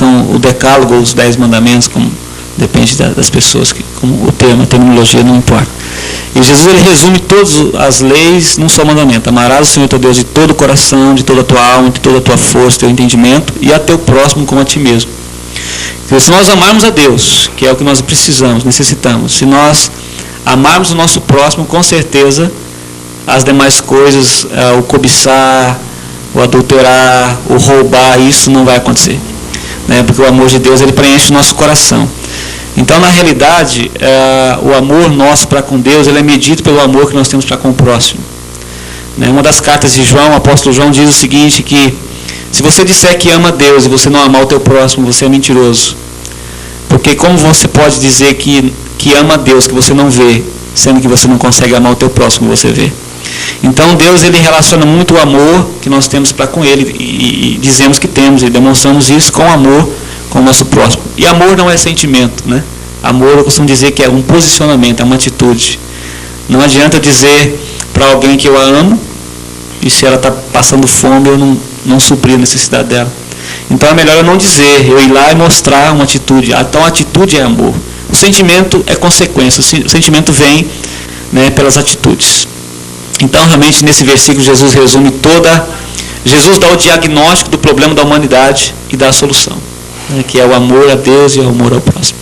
são o decálogo ou os 10 mandamentos, como depende das pessoas, como o termo, a terminologia não importa. E Jesus ele resume todas as leis num só mandamento: amarás o Senhor teu Deus de todo o coração, de toda a tua alma, de toda a tua força, teu entendimento, e a teu próximo como a ti mesmo. Então, se nós amarmos a Deus, que é o que nós precisamos, necessitamos, se nós amarmos o nosso próximo, com certeza as demais coisas, o cobiçar, o adulterar, o roubar, isso não vai acontecer, né? Porque o amor de Deus ele preenche o nosso coração. Então, na realidade, o amor nosso para com Deus ele é medido pelo amor que nós temos para com o próximo, né? Uma das cartas de João, o apóstolo João diz o seguinte, que se você disser que ama Deus e você não amar o teu próximo, você é mentiroso. Porque como você pode dizer que ama Deus, que você não vê, sendo que você não consegue amar o teu próximo que você vê? Então Deus ele relaciona muito o amor que nós temos para com Ele, e dizemos que temos, e demonstramos isso com amor com o nosso próximo. E amor não é sentimento, né? Amor eu costumo dizer que é um posicionamento, é uma atitude. Não adianta dizer para alguém que eu a amo, e se ela está passando fome eu não suprir a necessidade dela. Então é melhor eu não dizer, eu ir lá e mostrar uma atitude. Então a atitude é amor. O sentimento é consequência, o sentimento vem, né, pelas atitudes. Então realmente nesse versículo Jesus resume Jesus dá o diagnóstico do problema da humanidade e dá a solução, né, que é o amor a Deus e o amor ao próximo.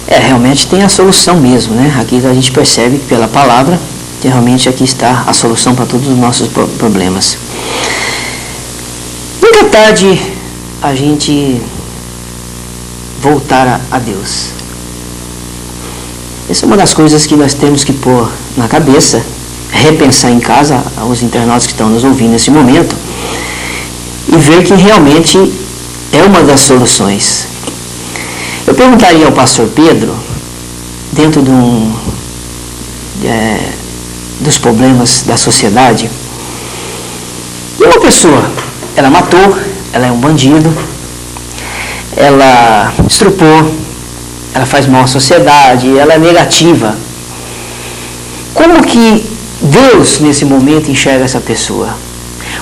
Realmente tem a solução mesmo, né? Aqui a gente percebe pela palavra que realmente aqui está a solução para todos os nossos problemas. Nunca é tarde a gente voltar a Deus. Essa é uma das coisas que nós temos que pôr na cabeça, repensar em casa, os internautas que estão nos ouvindo nesse momento, e ver que realmente é uma das soluções. Eu perguntaria ao pastor Pedro, dentro dos problemas da sociedade, e uma pessoa, ela matou, ela é um bandido, ela estrupou, ela faz mal à sociedade, ela é negativa. Como que Deus, nesse momento, enxerga essa pessoa?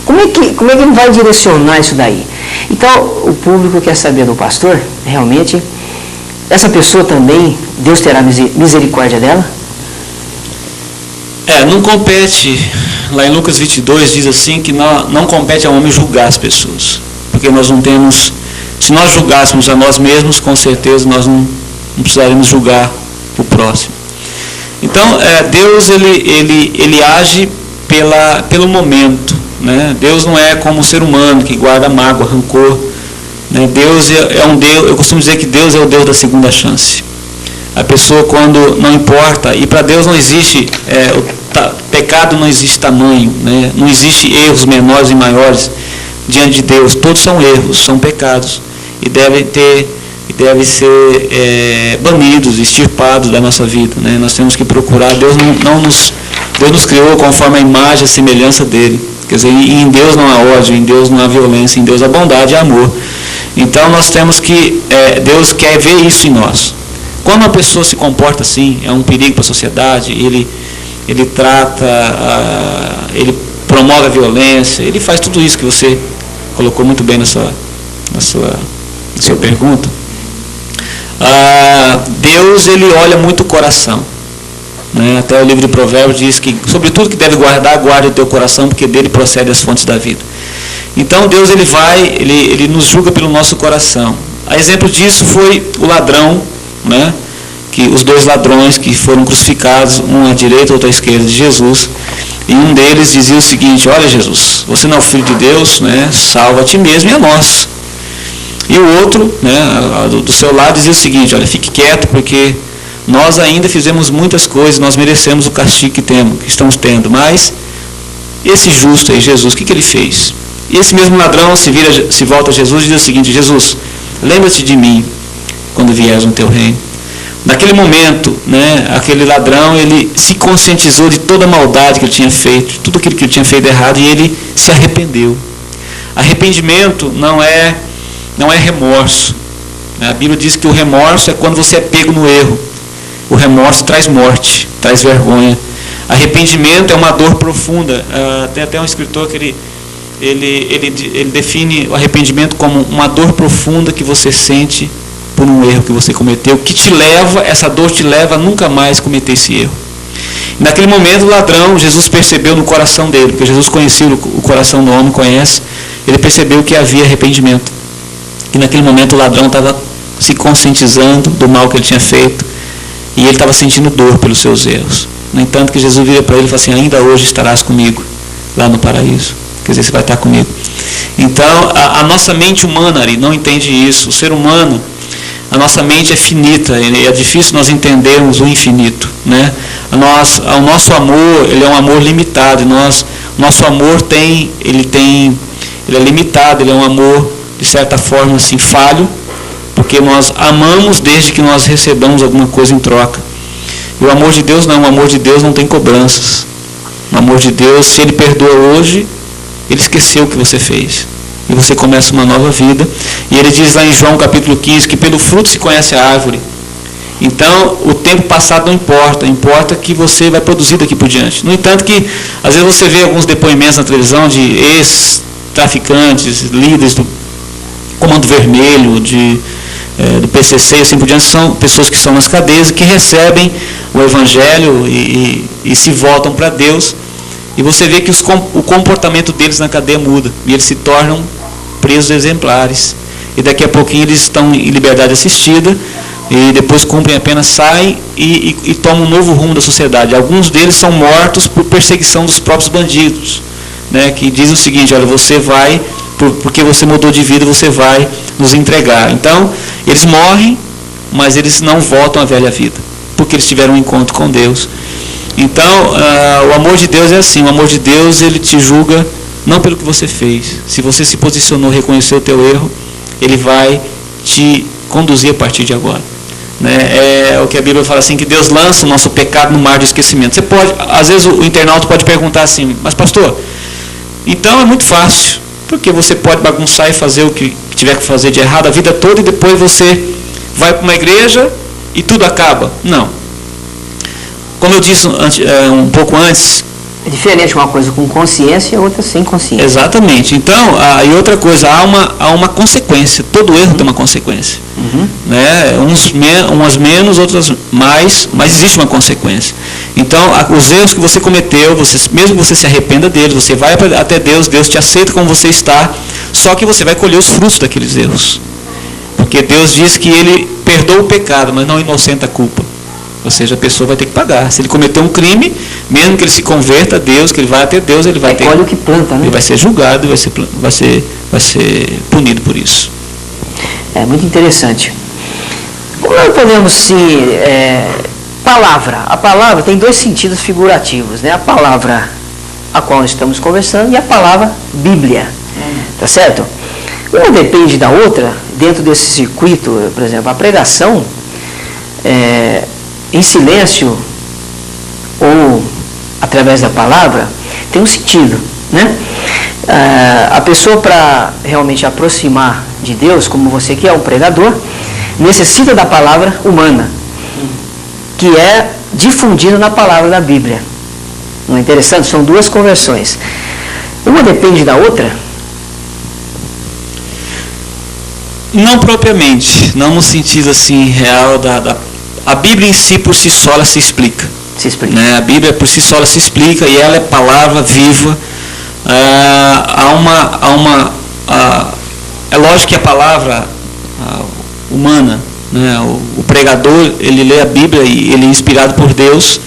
Como é que ele vai direcionar isso daí? Então, o público quer saber do pastor, realmente, essa pessoa também, Deus terá misericórdia dela? Não compete, lá em Lucas 22 diz assim, que não compete ao homem julgar as pessoas. Porque nós não temos, se nós julgássemos a nós mesmos, com certeza nós não precisaríamos julgar o próximo. Então, Deus ele age pelo momento, né? Deus não é como o ser humano que guarda mágoa, rancor, né? Deus é um Deus, eu costumo dizer que Deus é o Deus da segunda chance. A pessoa, quando não importa, e para Deus não existe, pecado não existe tamanho, né? Não existe erros menores e maiores diante de Deus, todos são erros, são pecados, e devem ser banidos, extirpados da nossa vida, né? Nós temos que procurar. Deus nos criou conforme a imagem e a semelhança dele. Quer dizer, em Deus não há ódio, em Deus não há violência, em Deus há bondade e amor. Então nós temos que, Deus quer ver isso em nós. Quando uma pessoa se comporta assim, é um perigo para a sociedade, ele promove a violência, ele faz tudo isso que você colocou muito bem na sua pergunta. Deus ele olha muito o coração, né? Até o livro de Provérbios diz que sobre tudo que deve guardar, guarde o teu coração, porque dele procede as fontes da vida. Então Deus ele nos julga pelo nosso coração. A exemplo disso foi o ladrão, né? Que os 2 ladrões que foram crucificados, um à direita, outro à esquerda de Jesus, e um deles dizia o seguinte: olha, Jesus, você não é o Filho de Deus, né? Salva a ti mesmo e a nós. E o outro, né, do seu lado, dizia o seguinte: olha, fique quieto, porque nós ainda fizemos muitas coisas, nós merecemos o castigo que estamos tendo, mas esse justo aí, Jesus, o que ele fez? E esse mesmo ladrão se volta a Jesus e diz o seguinte: Jesus, lembra-te de mim quando vieres no teu reino. Naquele momento, né, aquele ladrão, ele se conscientizou de toda a maldade que ele tinha feito, de tudo aquilo que ele tinha feito errado, e ele se arrependeu. Arrependimento não é remorso. A Bíblia diz que o remorso é quando você é pego no erro. O remorso traz morte, traz vergonha. Arrependimento é uma dor profunda. Tem até um escritor que ele define o arrependimento como uma dor profunda que você sente por um erro que você cometeu, que essa dor te leva a nunca mais cometer esse erro. E naquele momento o ladrão, Jesus percebeu no coração dele, porque Jesus conhecia o coração do homem, conhece, ele percebeu que havia arrependimento. E naquele momento o ladrão estava se conscientizando do mal que ele tinha feito, e ele estava sentindo dor pelos seus erros. No entanto, que Jesus vira para ele e fala assim: ainda hoje estarás comigo lá no paraíso. Quer dizer, você vai estar comigo. Então, a nossa mente humana, Ari, não entende isso. O ser humano, a nossa mente é finita, é difícil nós entendermos o infinito, né? O nosso amor, ele é um amor limitado. Nosso amor ele é limitado, ele é um amor, de certa forma, assim, falho, porque nós amamos desde que nós recebamos alguma coisa em troca. E o amor de Deus não, o amor de Deus não tem cobranças. O amor de Deus, se Ele perdoa hoje, Ele esqueceu o que você fez. E você começa uma nova vida. E Ele diz lá em João capítulo 15, que pelo fruto se conhece a árvore. Então, o tempo passado não importa, importa que você vai produzir daqui por diante. No entanto que, às vezes você vê alguns depoimentos na televisão de ex-traficantes, líderes do Comando Vermelho, do PCC, assim por diante, são pessoas que estão nas cadeias e que recebem o Evangelho e se voltam para Deus, e você vê que o comportamento deles na cadeia muda, e eles se tornam presos exemplares, e daqui a pouquinho eles estão em liberdade assistida, e depois cumprem a pena, saem e tomam um novo rumo da sociedade. Alguns deles são mortos por perseguição dos próprios bandidos, né, que dizem o seguinte: olha, você vai, porque você mudou de vida, você vai nos entregar. Então, eles morrem, mas eles não voltam à velha vida, porque eles tiveram um encontro com Deus. Então, o amor de Deus é assim: o amor de Deus, ele te julga não pelo que você fez. Se você se posicionou, reconheceu o teu erro, ele vai te conduzir a partir de agora. É o que a Bíblia fala assim, que Deus lança o nosso pecado no mar de esquecimento. Você pode, às vezes o internauta pode perguntar assim: mas pastor, então é muito fácil, porque você pode bagunçar e fazer o que tiver que fazer de errado a vida toda, e depois você vai para uma igreja e tudo acaba. Não. Como eu disse um pouco antes... É diferente uma coisa com consciência e outra sem consciência. Exatamente. Então, e outra coisa, há uma consequência. Todo erro tem uma consequência. Né? Umas menos, outras mais, mas existe uma consequência. Então, os erros que você cometeu, mesmo que você se arrependa deles, você vai até Deus, Deus te aceita como você está, só que você vai colher os frutos daqueles erros. Porque Deus diz que Ele perdoa o pecado, mas não inocenta a culpa. Ou seja, a pessoa vai ter que pagar. Se ele cometeu um crime, mesmo que ele se converta a Deus, que ele vai até Deus, ele vai ter... Olha o que planta, né? Ele vai ser julgado e vai ser punido por isso. É muito interessante. Como nós podemos se... palavra. A palavra tem dois sentidos figurativos, né? A palavra a qual nós estamos conversando e a palavra Bíblia. Tá certo? Uma depende da outra. Dentro desse circuito, por exemplo, a pregação... em silêncio ou através da palavra, tem um sentido, né? A pessoa, para realmente aproximar de Deus, como você que é um pregador, necessita da palavra humana, que é difundida na palavra da Bíblia. Não é interessante? São duas conversões. Uma depende da outra? Não propriamente, não no sentido assim real a Bíblia em si, por si só, ela se explica. Se explica. Né? A Bíblia, por si só, ela se explica, e ela é palavra viva. É lógico que a palavra humana, né? O pregador, ele lê a Bíblia e ele é inspirado por Deus,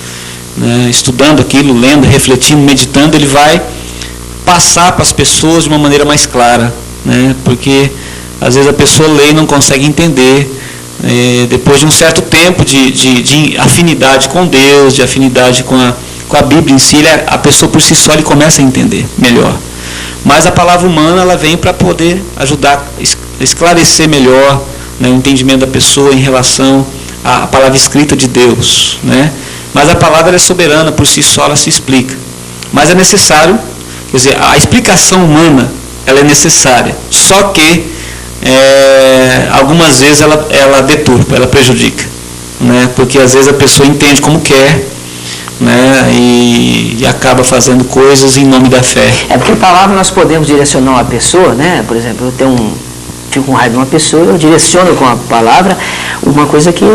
né? Estudando aquilo, lendo, refletindo, meditando, ele vai passar para as pessoas de uma maneira mais clara, né? Porque às vezes a pessoa lê e não consegue entender. Depois de um certo tempo de afinidade com Deus, de afinidade com a Bíblia em si, a pessoa por si só ele começa a entender melhor. Mas a palavra humana, ela vem para poder ajudar a esclarecer melhor, né, o entendimento da pessoa em relação à palavra escrita de Deus, né? Mas a palavra é soberana, por si só ela se explica. Mas é necessário, quer dizer, a explicação humana, ela é necessária, só que algumas vezes ela deturpa, ela prejudica, né? Porque às vezes a pessoa entende como quer, né, e acaba fazendo coisas em nome da fé. É porque a palavra nós podemos direcionar uma pessoa, né? Por exemplo, fico com raiva de uma pessoa, eu direciono com a palavra uma coisa que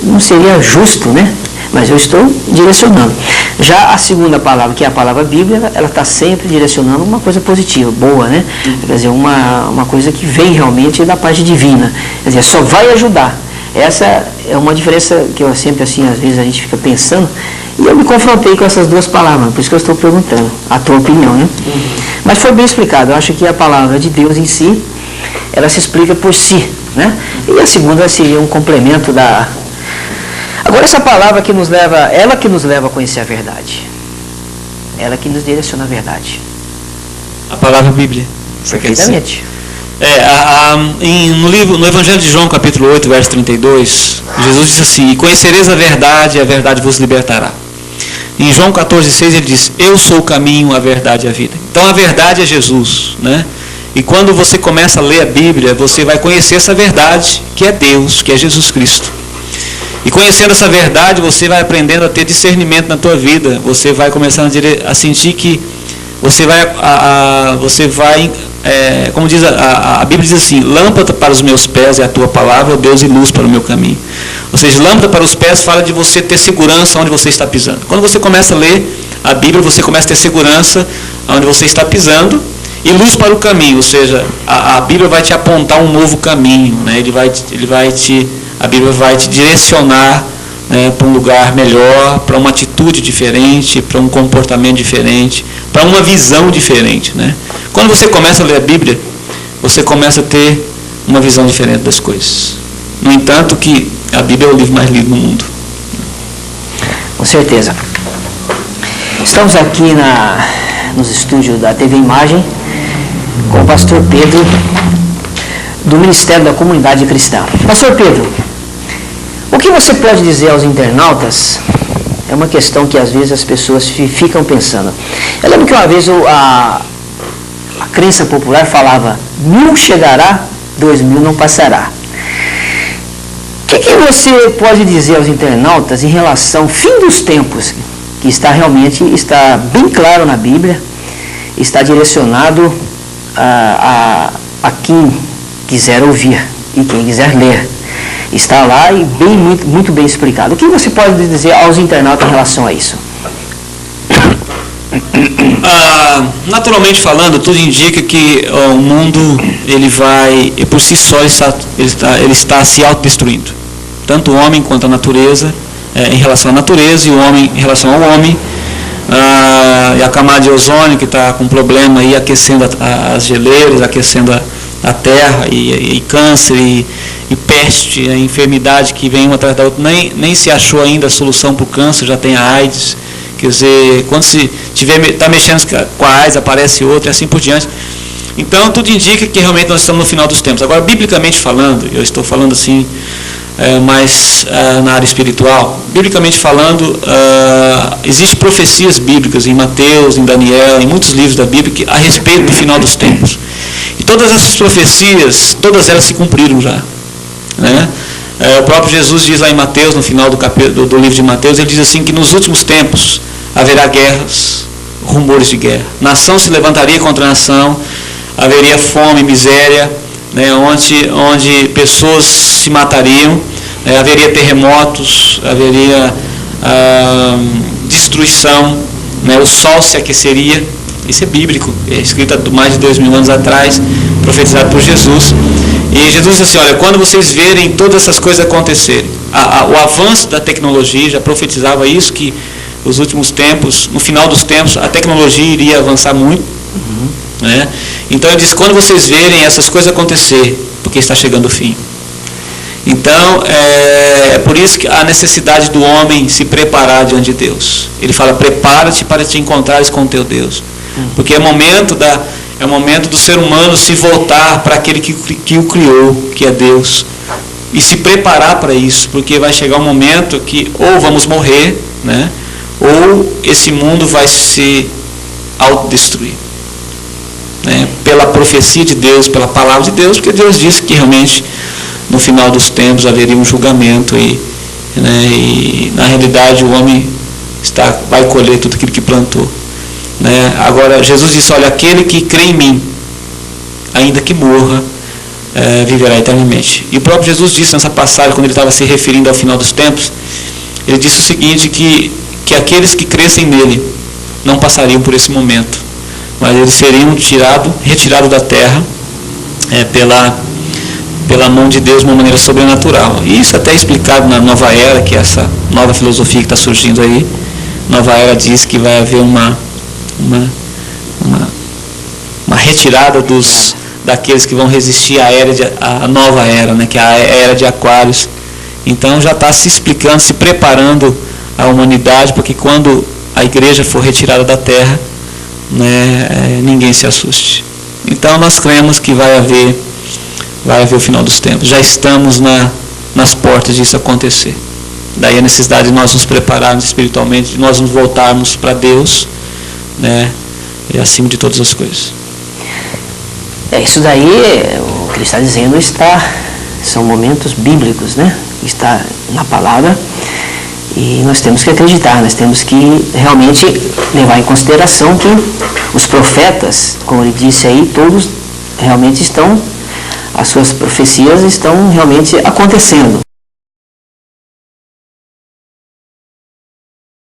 não seria justo, né? Mas eu estou direcionando. Já a segunda palavra, que é a palavra Bíblia, ela está sempre direcionando uma coisa positiva, boa, né? Quer dizer, uma coisa que vem realmente da parte divina. Quer dizer, só vai ajudar. Essa é uma diferença que eu sempre, assim, às vezes a gente fica pensando, e eu me confrontei com essas duas palavras, por isso que eu estou perguntando a tua opinião, né? Mas foi bem explicado. Eu acho que a palavra de Deus em si, ela se explica por si, né? E a segunda seria um complemento da... Agora, essa palavra que nos leva, ela que nos leva a conhecer a verdade. Ela que nos direciona a verdade. A palavra Bíblia. Perfeitamente. No Evangelho de João, capítulo 8, verso 32, Jesus diz assim: e conhecereis a verdade vos libertará. Em João 14,6 ele diz: eu sou o caminho, a verdade e a vida. Então a verdade é Jesus, né? E quando você começa a ler a Bíblia, você vai conhecer essa verdade, que é Deus, que é Jesus Cristo. E conhecendo essa verdade, você vai aprendendo a ter discernimento na tua vida. Você vai começando a sentir que você vai, como diz a Bíblia, diz assim: lâmpada para os meus pés é a tua palavra, Deus, e luz para o meu caminho. Ou seja, lâmpada para os pés fala de você ter segurança onde você está pisando. Quando você começa a ler a Bíblia, você começa a ter segurança onde você está pisando. E luz para o caminho, ou seja, a Bíblia vai te apontar um novo caminho, né? A Bíblia vai te direcionar, né, para um lugar melhor, para uma atitude diferente, para um comportamento diferente, para uma visão diferente, né? Quando você começa a ler a Bíblia, você começa a ter uma visão diferente das coisas. No entanto, que a Bíblia é o livro mais lido no mundo. Com certeza. Estamos aqui nos estúdios da TV Imagem com o pastor Pedro, do Ministério da Comunidade Cristã. Pastor Pedro, o que você pode dizer aos internautas? É uma questão que às vezes as pessoas ficam pensando. Eu lembro que uma vez a crença popular falava: 1000 chegará, 2000 não passará. O que você pode dizer aos internautas em relação ao fim dos tempos, que está bem claro na Bíblia, está direcionado a quem quiser ouvir e quem quiser ler? Está lá e muito bem explicado. O que você pode dizer aos internautas em relação a isso? Naturalmente falando, tudo indica que o mundo, ele por si só, ele está se autodestruindo. Tanto o homem quanto a natureza, em relação à natureza, e o homem em relação ao homem. E a camada de ozônio, que está com problema aí, aquecendo as geleiras, aquecendo a terra, e câncer, e peste, a enfermidade que vem uma atrás da outra. Nem se achou ainda a solução para o câncer, já tem a AIDS. Quer dizer, quando se está mexendo com a AIDS, aparece outra, e assim por diante. Então, tudo indica que realmente nós estamos no final dos tempos. Agora, biblicamente falando, eu estou falando assim, mais na área espiritual, biblicamente falando, existem profecias bíblicas em Mateus, em Daniel, em muitos livros da Bíblia, a respeito do final dos tempos. E todas essas profecias, todas elas se cumpriram já, né? O próprio Jesus diz lá em Mateus, no final do livro de Mateus, ele diz assim, que nos últimos tempos haverá guerras, rumores de guerra. Nação se levantaria contra nação, haveria fome, miséria, né, onde pessoas se matariam, né, haveria terremotos, haveria destruição, né, o sol se aqueceria. Isso é bíblico, é escrito há mais de 2000 anos atrás, profetizado por Jesus. E Jesus disse assim: olha, quando vocês verem todas essas coisas acontecerem, o avanço da tecnologia já profetizava isso, que nos últimos tempos, no final dos tempos, a tecnologia iria avançar muito. Né? Então ele diz: quando vocês verem essas coisas acontecer, porque está chegando o fim. Então é por isso que a necessidade do homem se preparar diante de Deus. Ele fala: prepara-te para te encontrares com o teu Deus. Porque é o momento do ser humano se voltar para aquele que o criou, que é Deus, e se preparar para isso, porque vai chegar um momento que ou vamos morrer, né, ou esse mundo vai se autodestruir, né, pela profecia de Deus, pela palavra de Deus, porque Deus disse que realmente no final dos tempos haveria um julgamento, e na realidade o homem vai colher tudo aquilo que plantou. Né? Agora, Jesus disse, olha, aquele que crê em mim, ainda que morra, viverá eternamente. E o próprio Jesus disse nessa passagem, quando ele estava se referindo ao final dos tempos, ele disse o seguinte, que aqueles que crescem nele não passariam por esse momento, mas eles seriam retirados da terra pela mão de Deus de uma maneira sobrenatural. E isso até é explicado na Nova Era, que é essa nova filosofia que está surgindo aí. Nova Era diz que vai haver uma retirada daqueles que vão resistir à nova era, né, que é a era de Aquários. Então já está se explicando, se preparando a humanidade para que quando a igreja for retirada da terra, né, ninguém se assuste. Então nós cremos que vai haver o final dos tempos. Já estamos nas portas disso acontecer. Daí a necessidade de nós nos prepararmos espiritualmente, de nós nos voltarmos para Deus, né, acima de todas as coisas. Isso daí, o que ele está dizendo são momentos bíblicos, né? Está na palavra, e nós temos que acreditar, nós temos que realmente levar em consideração que os profetas, como ele disse aí, todos realmente as suas profecias estão realmente acontecendo.